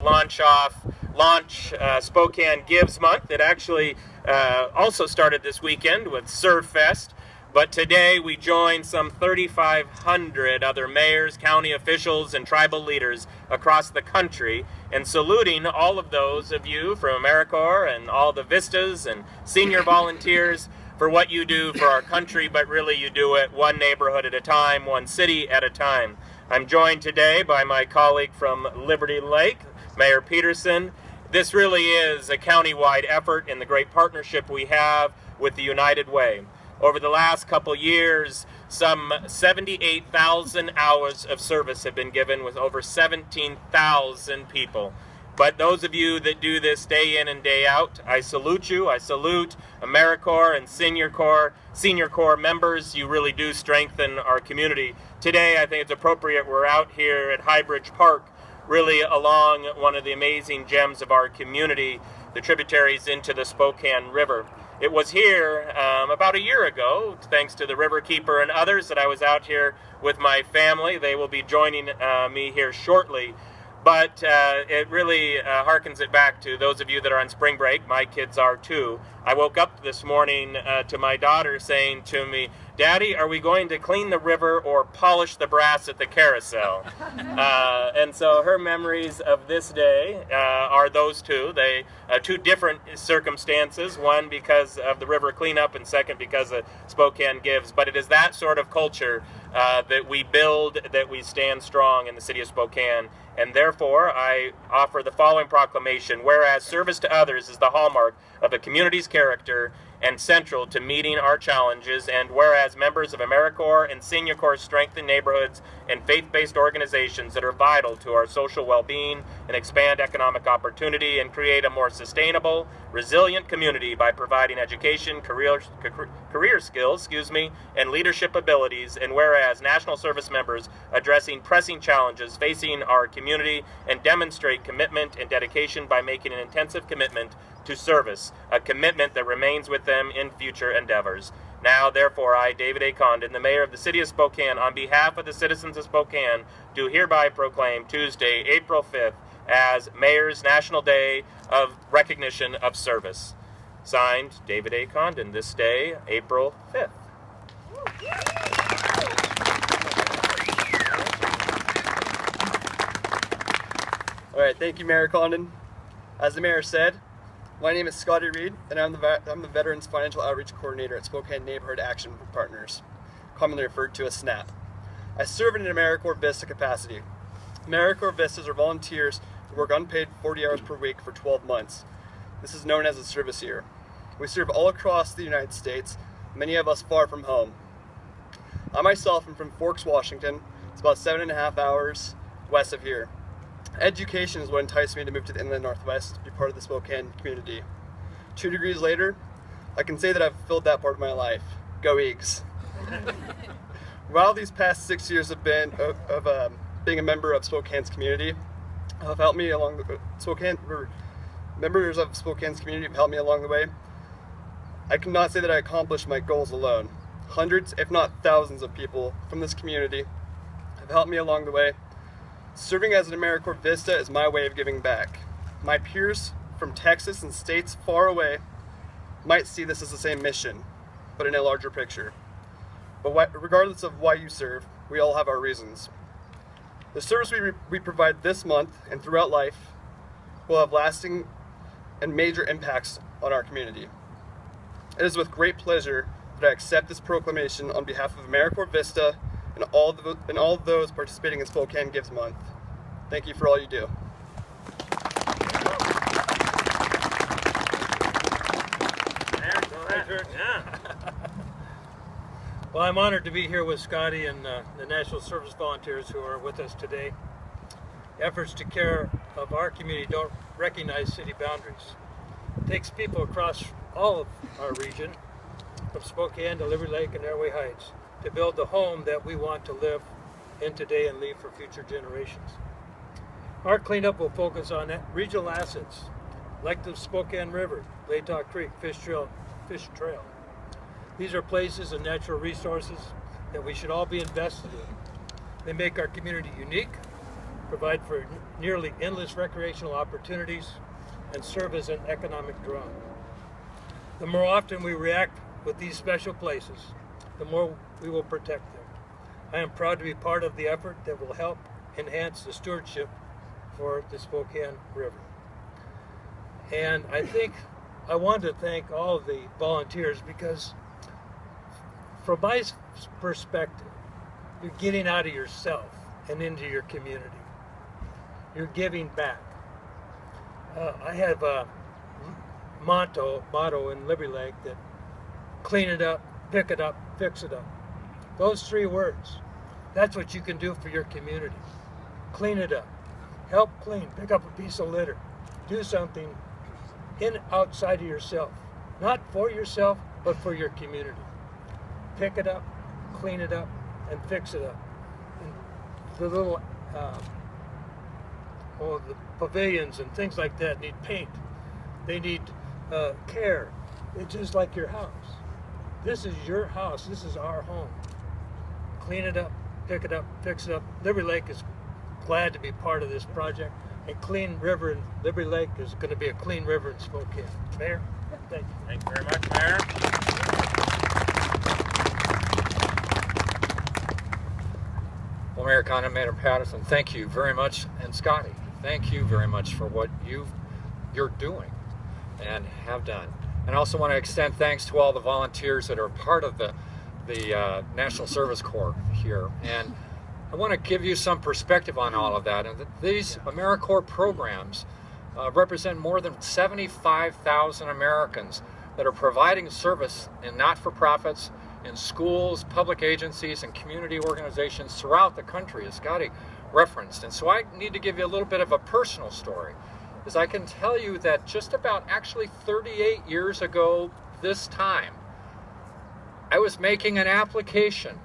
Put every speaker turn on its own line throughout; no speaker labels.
launch Spokane Gives Month. It actually also started this weekend with Serve Fest, but today we join some 3,500 other mayors, county officials, and tribal leaders across the country in saluting all of those of you from AmeriCorps and all the Vistas and senior volunteers for what you do for our country, but really you do it one neighborhood at a time, one city at a time. I'm joined today by my colleague from Liberty Lake, Mayor Peterson. This really is a county-wide effort in the great partnership we have with the United Way. Over the last couple years, some 78,000 hours of service have been given with over 17,000 people. But those of you that do this day in and day out, I salute you. I salute AmeriCorps and Senior Corps members. You really do strengthen our community. Today, I think it's appropriate we're out here at Highbridge Park, really along one of the amazing gems of our community, the tributaries into the Spokane River. It was here about a year ago, thanks to the River Keeper and others, that I was out here with my family. They will be joining me here shortly. But it really harkens it back to those of you that are on spring break. My kids are too. I woke up this morning to my daughter saying to me, "Daddy, are we going to clean the river or polish the brass at the carousel?" And so her memories of this day are those two. They two different circumstances. One because of the river cleanup, and second because of Spokane Gives. But it is that sort of culture that we build, that we stand strong in the city of Spokane. And therefore, I offer the following proclamation: whereas service to others is the hallmark of a community's character and central to meeting our challenges, and whereas members of AmeriCorps and Senior Corps strengthen neighborhoods and faith-based organizations that are vital to our social well-being and expand economic opportunity and create a more sustainable, resilient community by providing education, career skills, and leadership abilities, and whereas national service members addressing pressing challenges facing our community and demonstrate commitment and dedication by making an intensive commitment to service, a commitment that remains with them in future endeavors. Now, therefore, I, David A. Condon, the mayor of the city of Spokane, on behalf of the citizens of Spokane, do hereby proclaim Tuesday, April 5th, as Mayor's National Day of Recognition of Service. Signed, David A. Condon, this day, April 5th.
All right, thank you, Mayor Condon. As the mayor said, my name is Scotty Reed, and I'm the Veterans Financial Outreach Coordinator at Spokane Neighborhood Action Partners, commonly referred to as SNAP. I serve in an AmeriCorps Vista capacity. AmeriCorps Vistas are volunteers who work unpaid 40 hours per week for 12 months. This is known as a service year. We serve all across the United States, many of us far from home. I myself am from Forks, Washington. It's about 7.5 hours west of here. Education is what enticed me to move to the Inland Northwest to be part of the Spokane community. 2 degrees later, I can say that I've filled that part of my life. Go Eagles! While these past 6 years have been of being a member of Spokane's community, have helped me along the members of Spokane's community have helped me along the way. I cannot say that I accomplished my goals alone. Hundreds, if not thousands, of people from this community have helped me along the way. Serving as an AmeriCorps Vista is my way of giving back. My peers from Texas and states far away might see this as the same mission, but in a larger picture. But regardless of why you serve, we all have our reasons. The service we provide this month and throughout life will have lasting and major impacts on our community. It is with great pleasure that I accept this proclamation on behalf of AmeriCorps Vista and all those participating in Spokane Gives Month. Thank you for all you do.
Well, I'm honored to be here with Scotty and the National Service volunteers who are with us today. Efforts to care of our community don't recognize city boundaries. It takes people across all of our region, from Spokane to Liberty Lake and Airway Heights, to build the home that we want to live in today and leave for future generations. Our cleanup will focus on regional assets like the Spokane River, Latah Creek, Fish Trail. These are places and natural resources that we should all be invested in. They make our community unique, provide for nearly endless recreational opportunities, and serve as an economic draw. The more often we react with these special places, the more we will protect them. I am proud to be part of the effort that will help enhance the stewardship for the Spokane River. And I want to thank all of the volunteers, because from my perspective, you're getting out of yourself and into your community. You're giving back. I have a motto in Liberty Lake that clean it up, pick it up, fix it up. Those 3 words, that's what you can do for your community. Clean it up. Help clean. Pick up a piece of litter. Do something outside of yourself. Not for yourself, but for your community. Pick it up, clean it up, and fix it up. And the little the pavilions and things like that need paint. They need care. It's just like your house. This is your house. This is our home. Clean it up, pick it up, fix it up. Liberty Lake is glad to be part of this project. And clean river in Liberty Lake is going to be a clean river in Spokane. Mayor, thank you.
Thank you very much, Mayor.
Well, Mayor Condon, Mayor Patterson, thank you very much. And Scotty, thank you very much for what you're doing and have done. And I also want to extend thanks to all the volunteers that are part of the National Service Corps here. And I want to give you some perspective on all of that. And these AmeriCorps programs represent more than 75,000 Americans that are providing service in not-for-profits, in schools, public agencies, and community organizations throughout the country, as Scotty referenced. And so I need to give you a little bit of a personal story, as I can tell you that just about actually 38 years ago this time, I was making an application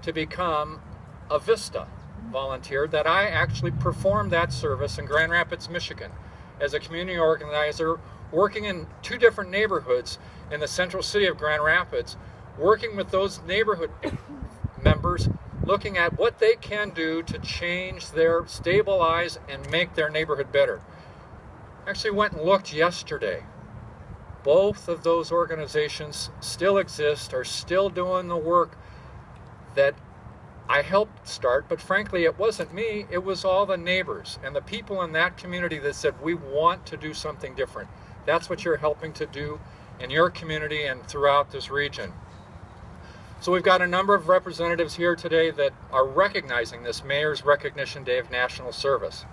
to become a VISTA volunteer, that I actually performed that service in Grand Rapids, Michigan, as a community organizer, working in 2 different neighborhoods in the central city of Grand Rapids, working with those neighborhood members, looking at what they can do to change stabilize and make their neighborhood better. Actually went and looked yesterday. Both of those organizations still exist, are still doing the work that I helped start, but frankly, it wasn't me, it was all the neighbors and the people in that community that said, we want to do something different. That's what you're helping to do in your community and throughout this region. So we've got a number of representatives here today that are recognizing this Mayor's Recognition Day of National Service.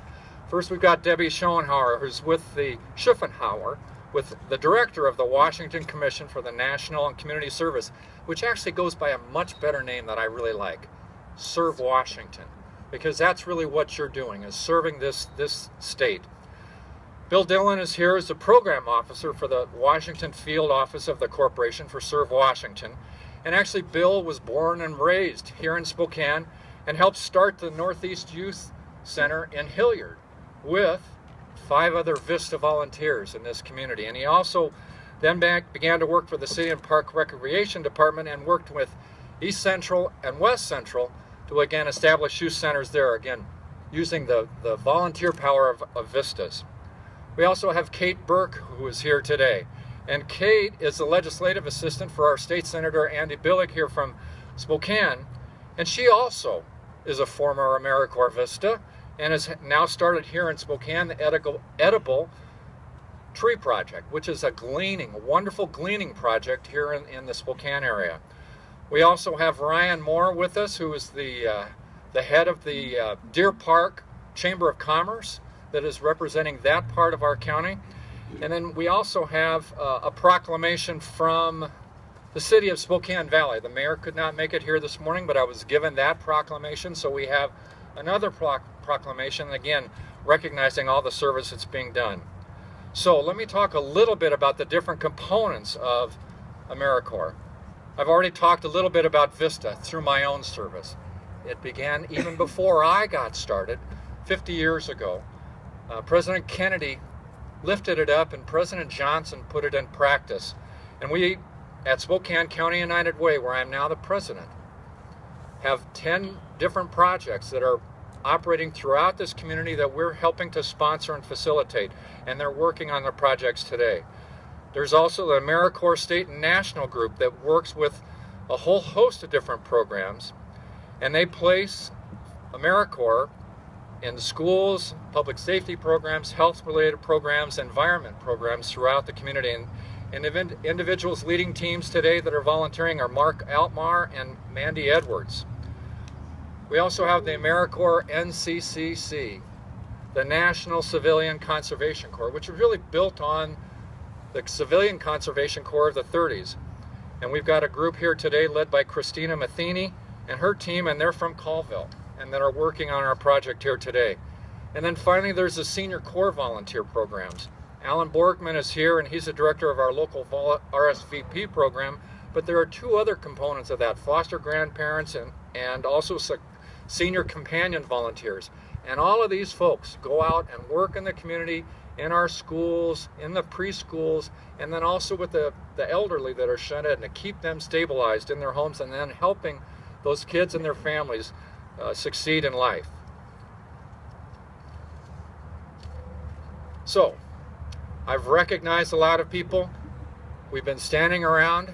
First, we've got Debbie Schoenhauer, who's with the Schiffenhauer, with the director of the Washington Commission for the National and Community Service, which actually goes by a much better name that I really like. Serve Washington, because that's really what you're doing, is serving this state. Bill Dillon is here as the program officer for the Washington Field Office of the Corporation for Serve Washington. And actually, Bill was born and raised here in Spokane and helped start the Northeast Youth Center in Hilliard with 5 other VISTA volunteers in this community. And he also then began to work for the City and Park Recreation Department and worked with East Central and West Central to again establish youth centers there, again using the volunteer power of VISTAs. We also have Kate Burke, who is here today. And Kate is the legislative assistant for our state senator Andy Billick here from Spokane. And she also is a former AmeriCorps VISTA and has now started here in Spokane the Edible Tree Project, which is a wonderful gleaning project here in the Spokane area. We also have Ryan Moore with us, who is the head of the Deer Park Chamber of Commerce that is representing that part of our county. And then we also have a proclamation from the city of Spokane Valley. The mayor could not make it here this morning, but I was given that proclamation, so we have another proclamation, again, recognizing all the service that's being done. So let me talk a little bit about the different components of AmeriCorps. I've already talked a little bit about VISTA through my own service. It began even before I got started, 50 years ago. President Kennedy lifted it up and President Johnson put it in practice. And we, at Spokane County United Way, where I'm now the president, have 10 different projects that are operating throughout this community that we're helping to sponsor and facilitate, and they're working on their projects today. There's also the AmeriCorps State and National Group that works with a whole host of different programs, and they place AmeriCorps in schools, public safety programs, health-related programs, environment programs throughout the community. And individuals leading teams today that are volunteering are Mark Altmar and Mandy Edwards. We also have the AmeriCorps NCCC, the National Civilian Conservation Corps, which is really built on the Civilian Conservation Corps of the 30s. And we've got a group here today led by Christina Matheny and her team, and they're from Colville, and that are working on our project here today. And then finally, there's the Senior Corps volunteer programs. Alan Borgman is here, and he's the director of our local RSVP program, but there are two other components of that, foster grandparents and also senior companion volunteers. And all of these folks go out and work in the community, in our schools, in the preschools, and then also with the elderly that are shut in to keep them stabilized in their homes, and then helping those kids and their families succeed in life. So, I've recognized a lot of people. We've been standing around.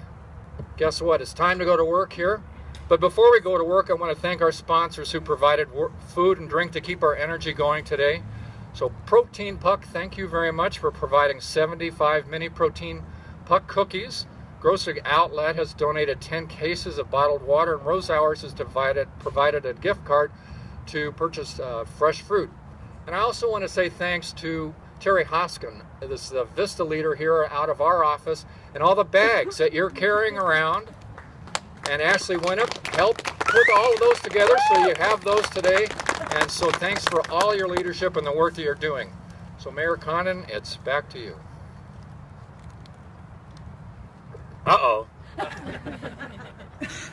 Guess what? It's time to go to work here. But before we go to work, I want to thank our sponsors who provided food and drink to keep our energy going today. So Protein Puck, thank you very much for providing 75 mini Protein Puck cookies. Grocery Outlet has donated 10 cases of bottled water, and Rose Hours has provided a gift card to purchase fresh fruit. And I also want to say thanks to Terry Hoskin, this is the Vista leader here out of our office, and all the bags that you're carrying around. And Ashley Winnip helped put all of those together, so you have those today. And so thanks for all your leadership and the work that you're doing. So Mayor Condon, it's back to you.
Uh-oh.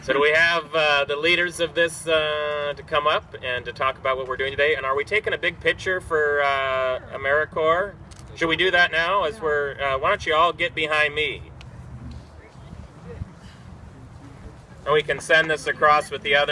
So do we have the leaders of this to come up and to talk about what we're doing today? And are we taking a big picture for AmeriCorps? Should we do that now? As we're, why don't you all get behind me? And we can send this across with the other